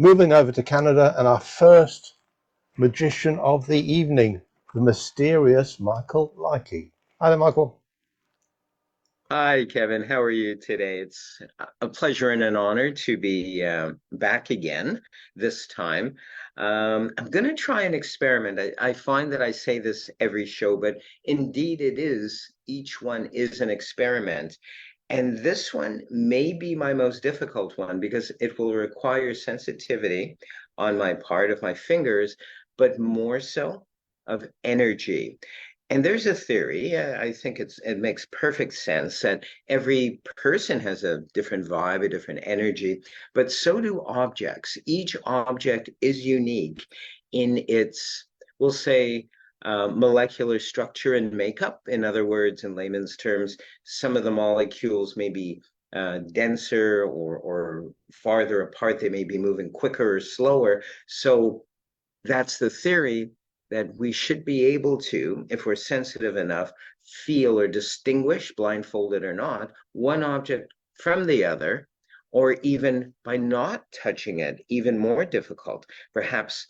moving over to Canada, and our first magician of the evening, the mysterious Michael Likey. Hi there, Michael. Hi, Kevin. How are you today? It's a pleasure and an honor to be back again this time. I'm going to try an experiment. I find that I say this every show, but indeed it is. Each one is an experiment. And this one may be my most difficult one because it will require sensitivity on my part of my fingers, but more so of energy. And there's a theory, I think it makes perfect sense that every person has a different vibe, a different energy, but so do objects. Each object is unique in its, we'll say, molecular structure and makeup. In other words, in layman's terms, some of the molecules may be denser or farther apart. They may be moving quicker or slower. So that's the theory that we should be able to, if we're sensitive enough, feel or distinguish, blindfolded or not, one object from the other, or even by not touching it, even more difficult, perhaps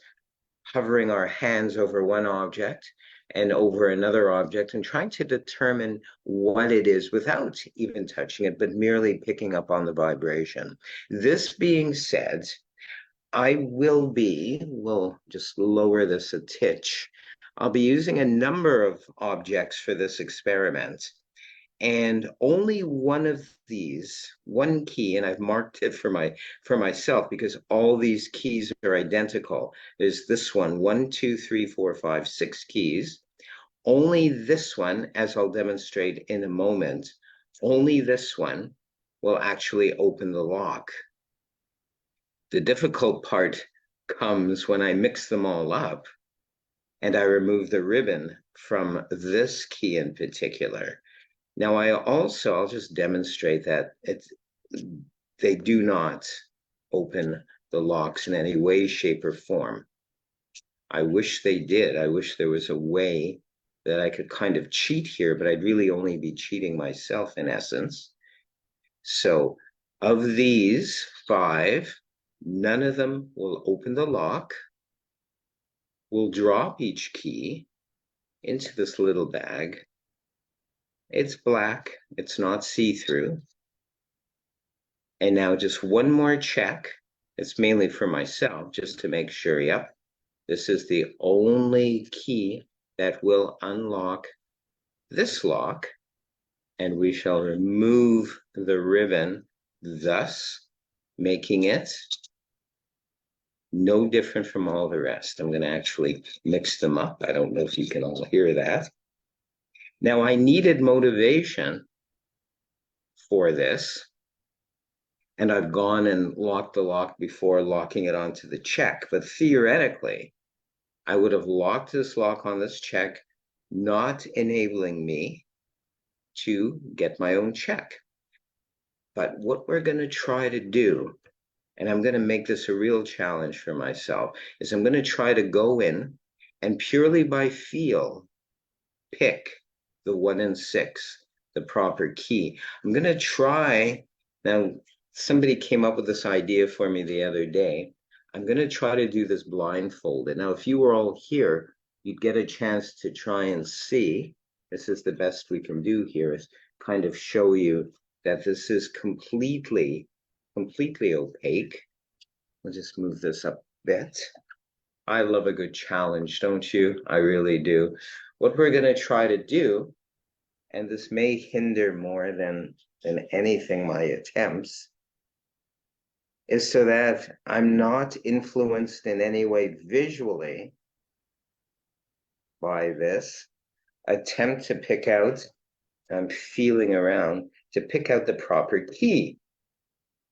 hovering our hands over one object and over another object and trying to determine what it is without even touching it, but merely picking up on the vibration. This being said, we'll just lower this a titch. I'll be using a number of objects for this experiment. And only one of these, one key, and I've marked it for myself because all these keys are identical. There's this one, 6 keys. Only this one, as I'll demonstrate in a moment, only this one will actually open the lock. The difficult part comes when I mix them all up and I remove the ribbon from this key in particular. Now I'll just demonstrate that they do not open the locks in any way, shape, or form. I wish they did. I wish there was a way that I could kind of cheat here, but I'd really only be cheating myself in essence. So of these 5, none of them will open the lock. We'll drop each key into this little bag. It's black, it's not see-through. And now just one more check. It's mainly for myself, just to make sure, yep, this is the only key that will unlock this lock. And we shall remove the ribbon, thus making it no different from all the rest. I'm going to actually mix them up. I don't know if you can all hear that. Now, I needed motivation for this, and I've gone and locked the lock before locking it onto the check. But theoretically, I would have locked this lock on this check, not enabling me to get my own check. But what we're going to try to do, and I'm going to make this a real challenge for myself, is I'm going to try to go in and purely by feel pick the 1 and 6, the proper key. I'm going to try, now somebody came up with this idea for me the other day. I'm going to try to do this blindfolded. Now, if you were all here, you'd get a chance to try and see. This is the best we can do here, is kind of show you that this is completely opaque. I'll just move this up a bit. I love a good challenge, don't you? I really do. What we're going to try to do, and this may hinder more than anything my attempts, is so that I'm not influenced in any way visually by this attempt to pick out, I'm feeling around to pick out the proper key.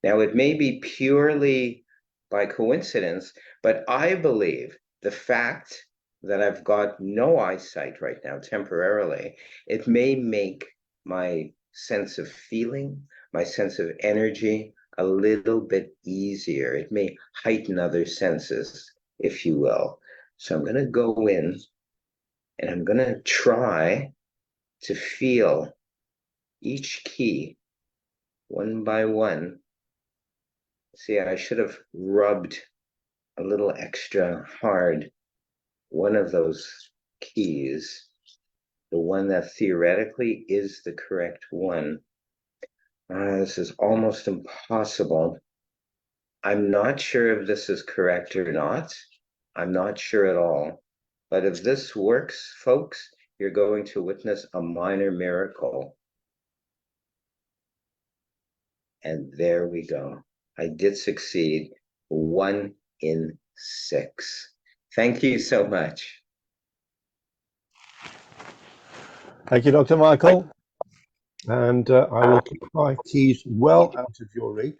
Now, it may be purely by coincidence, but I believe the fact that I've got no eyesight right now temporarily, it may make my sense of feeling, my sense of energy a little bit easier. It may heighten other senses, if you will. So I'm going to go in and I'm going to try to feel each key one by one. See, I should have rubbed a little extra hard one of those keys, the one that theoretically is the correct one. This is almost impossible. I'm not sure if this is correct or not. I'm not sure at all. But if this works, folks, you're going to witness a minor miracle. And there we go. I did succeed. 1 in 6. Thank you so much. Thank you, Dr. Michael. And I will keep my keys well out of your reach.